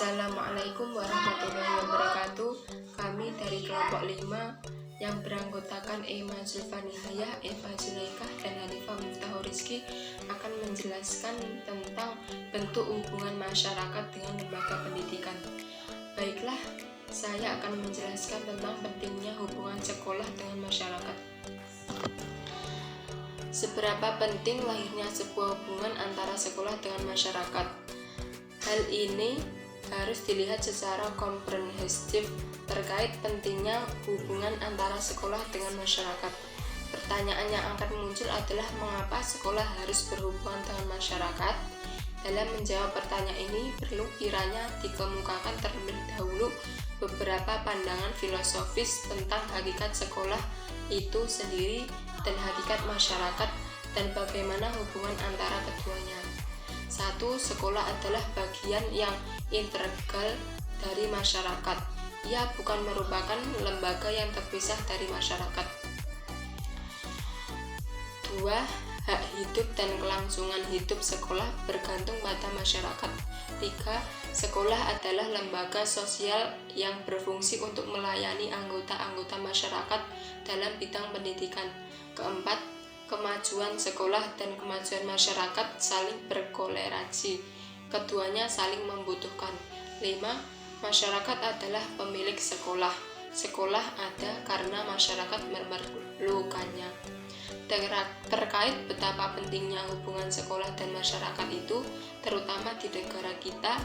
Assalamualaikum warahmatullahi wabarakatuh. Kami dari kelompok 5 yang beranggotakan Ema Zulfanihayah, Eva Zulaikah, dan Hanifah Miftahul Rizki akan menjelaskan tentang bentuk hubungan masyarakat dengan lembaga pendidikan. Baiklah, saya akan menjelaskan tentang pentingnya hubungan sekolah dengan masyarakat. Seberapa penting lahirnya sebuah hubungan antara sekolah dengan masyarakat? Hal ini harus dilihat secara komprehensif terkait pentingnya hubungan antara sekolah dengan masyarakat. Pertanyaan yang akan muncul adalah mengapa sekolah harus berhubungan dengan masyarakat? Dalam menjawab pertanyaan ini, perlu kiranya dikemukakan terlebih dahulu beberapa pandangan filosofis tentang hakikat sekolah itu sendiri dan hakikat masyarakat dan bagaimana hubungan antara keduanya. 1. Sekolah adalah bagian yang integral dari masyarakat. Ia bukan merupakan lembaga yang terpisah dari masyarakat. 2. Hak hidup dan kelangsungan hidup sekolah bergantung pada masyarakat. 3. Sekolah adalah lembaga sosial yang berfungsi untuk melayani anggota-anggota masyarakat dalam bidang pendidikan. 4. Kemajuan sekolah dan kemajuan masyarakat saling berkolerasi. Keduanya saling membutuhkan. 5. Masyarakat adalah pemilik sekolah. Sekolah ada karena masyarakat memerlukannya. Terkait betapa pentingnya hubungan sekolah dan masyarakat itu, terutama di negara kita,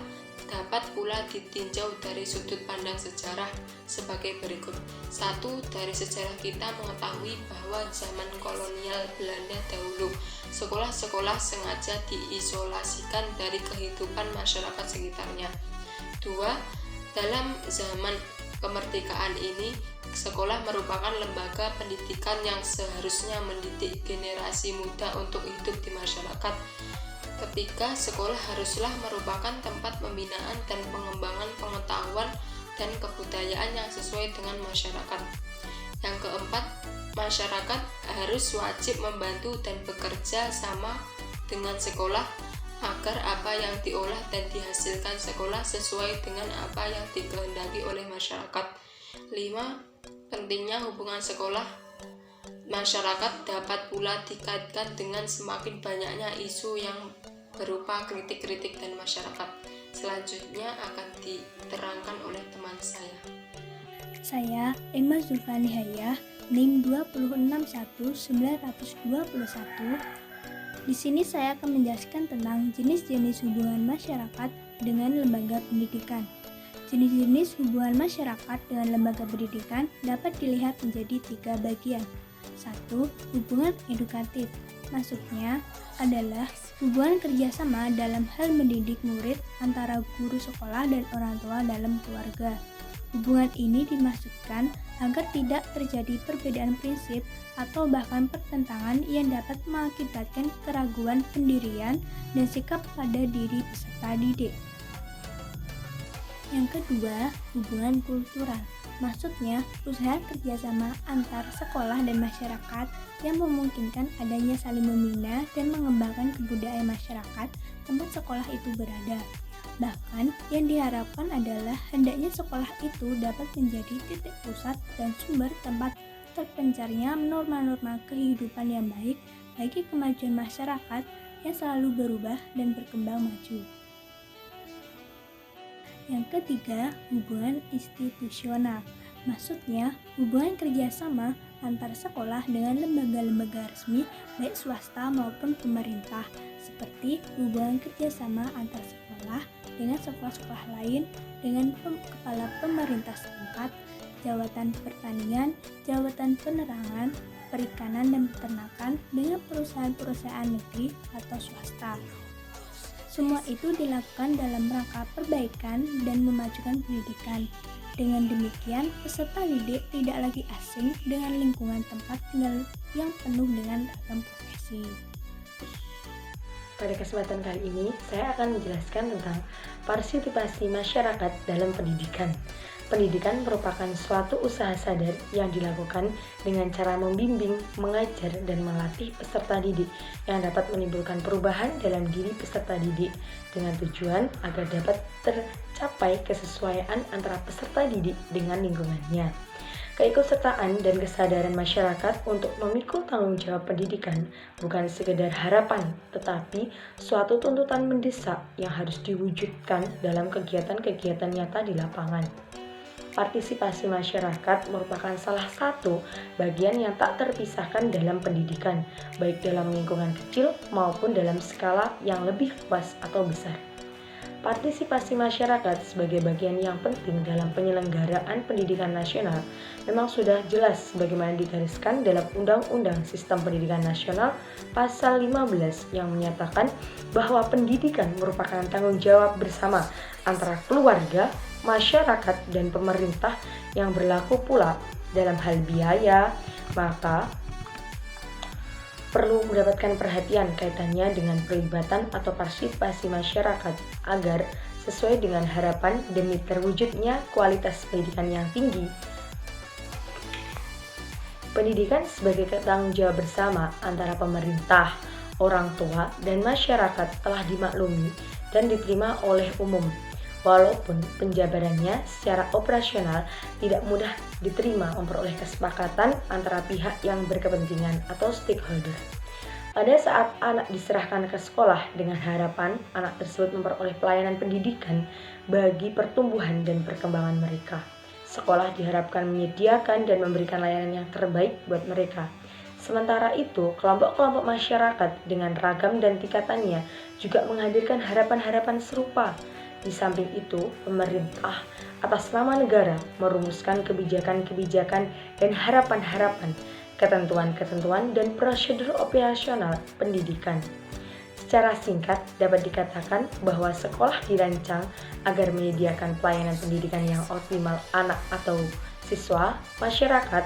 dapat pula ditinjau dari sudut pandang sejarah sebagai berikut. 1. Dari sejarah kita mengetahui bahwa zaman kolonial Belanda dahulu, sekolah-sekolah sengaja diisolasikan dari kehidupan masyarakat sekitarnya. 2. Dalam zaman kemerdekaan ini, sekolah merupakan lembaga pendidikan yang seharusnya mendidik generasi muda untuk hidup di masyarakat. Ketiga, sekolah haruslah merupakan tempat pembinaan dan pengembangan pengetahuan dan kebudayaan yang sesuai dengan masyarakat. Yang keempat, masyarakat harus wajib membantu dan bekerja sama dengan sekolah agar apa yang diolah dan dihasilkan sekolah sesuai dengan apa yang dikehendaki oleh masyarakat. 5. Pentingnya hubungan sekolah masyarakat dapat pula dikaitkan dengan semakin banyaknya isu yang berupa kritik-kritik dan masyarakat. Selanjutnya akan diterangkan oleh teman saya. Saya Ema Zulfanihayah, NIM 261921. Di sini saya akan menjelaskan tentang jenis-jenis hubungan masyarakat dengan lembaga pendidikan. Jenis-jenis hubungan masyarakat dengan lembaga pendidikan dapat dilihat menjadi 3 bagian. 1. Hubungan edukatif. Maksudnya adalah hubungan kerjasama dalam hal mendidik murid antara guru sekolah dan orang tua dalam keluarga. Hubungan ini dimaksudkan agar tidak terjadi perbedaan prinsip atau bahkan pertentangan yang dapat mengakibatkan keraguan pendirian dan sikap pada diri peserta didik. Yang kedua, hubungan kultural. Maksudnya, usaha kerjasama antar sekolah dan masyarakat yang memungkinkan adanya saling membina dan mengembangkan kebudayaan masyarakat tempat sekolah itu berada. Bahkan, yang diharapkan adalah hendaknya sekolah itu dapat menjadi titik pusat dan sumber tempat terpencarnya norma-norma kehidupan yang baik bagi kemajuan masyarakat yang selalu berubah dan berkembang maju. Yang ketiga, hubungan institusional. Maksudnya, hubungan kerjasama antar sekolah dengan lembaga-lembaga resmi baik swasta maupun pemerintah, seperti hubungan kerjasama antar sekolah dengan sekolah-sekolah lain, dengan kepala pemerintah setempat, jawatan pertanian, jawatan penerangan, perikanan dan peternakan dengan perusahaan-perusahaan negeri atau swasta. Semua itu dilakukan dalam rangka perbaikan dan memajukan pendidikan. Dengan demikian, peserta didik tidak lagi asing dengan lingkungan tempat tinggal yang penuh dengan ragam profesi. Pada kesempatan kali ini, saya akan menjelaskan tentang partisipasi masyarakat dalam pendidikan. Pendidikan merupakan suatu usaha sadar yang dilakukan dengan cara membimbing, mengajar, dan melatih peserta didik yang dapat menimbulkan perubahan dalam diri peserta didik dengan tujuan agar dapat tercapai kesesuaian antara peserta didik dengan lingkungannya. Keikutsertaan dan kesadaran masyarakat untuk memikul tanggung jawab pendidikan bukan sekedar harapan, tetapi suatu tuntutan mendesak yang harus diwujudkan dalam kegiatan-kegiatan nyata di lapangan. Partisipasi masyarakat merupakan salah satu bagian yang tak terpisahkan dalam pendidikan, baik dalam lingkungan kecil maupun dalam skala yang lebih luas atau besar. Partisipasi masyarakat sebagai bagian yang penting dalam penyelenggaraan pendidikan nasional memang sudah jelas sebagaimana digariskan dalam Undang-Undang Sistem Pendidikan Nasional Pasal 15 yang menyatakan bahwa pendidikan merupakan tanggung jawab bersama antara keluarga, masyarakat, dan pemerintah yang berlaku pula dalam hal biaya, maka perlu mendapatkan perhatian kaitannya dengan pelibatan atau partisipasi masyarakat agar sesuai dengan harapan demi terwujudnya kualitas pendidikan yang tinggi. Pendidikan sebagai tanggung jawab bersama antara pemerintah, orang tua, dan masyarakat telah dimaklumi dan diterima oleh umum. Walaupun penjabarannya secara operasional tidak mudah diterima memperoleh kesepakatan antara pihak yang berkepentingan atau stakeholder. Pada saat anak diserahkan ke sekolah dengan harapan anak tersebut memperoleh pelayanan pendidikan bagi pertumbuhan dan perkembangan mereka. Sekolah diharapkan menyediakan dan memberikan layanan yang terbaik buat mereka. Sementara itu, kelompok-kelompok masyarakat dengan ragam dan tingkatannya juga menghadirkan harapan-harapan serupa. Di samping itu, pemerintah atas nama negara merumuskan kebijakan-kebijakan dan harapan-harapan, ketentuan-ketentuan dan prosedur operasional pendidikan. Secara singkat, dapat dikatakan bahwa sekolah dirancang agar menyediakan pelayanan pendidikan yang optimal anak atau siswa, masyarakat,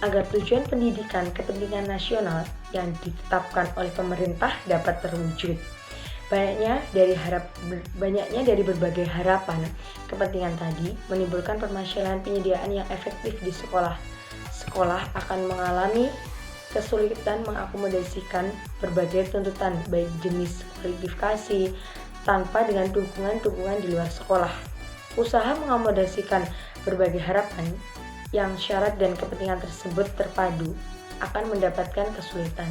agar tujuan pendidikan kepentingan nasional yang ditetapkan oleh pemerintah dapat terwujud. Banyaknya dari berbagai harapan, kepentingan tadi menimbulkan permasalahan penyediaan yang efektif di sekolah. Sekolah akan mengalami kesulitan mengakomodasikan berbagai tuntutan baik jenis kualifikasi tanpa dengan dukungan-dukungan di luar sekolah. Usaha mengakomodasikan berbagai harapan yang syarat dan kepentingan tersebut terpadu akan mendapatkan kesulitan.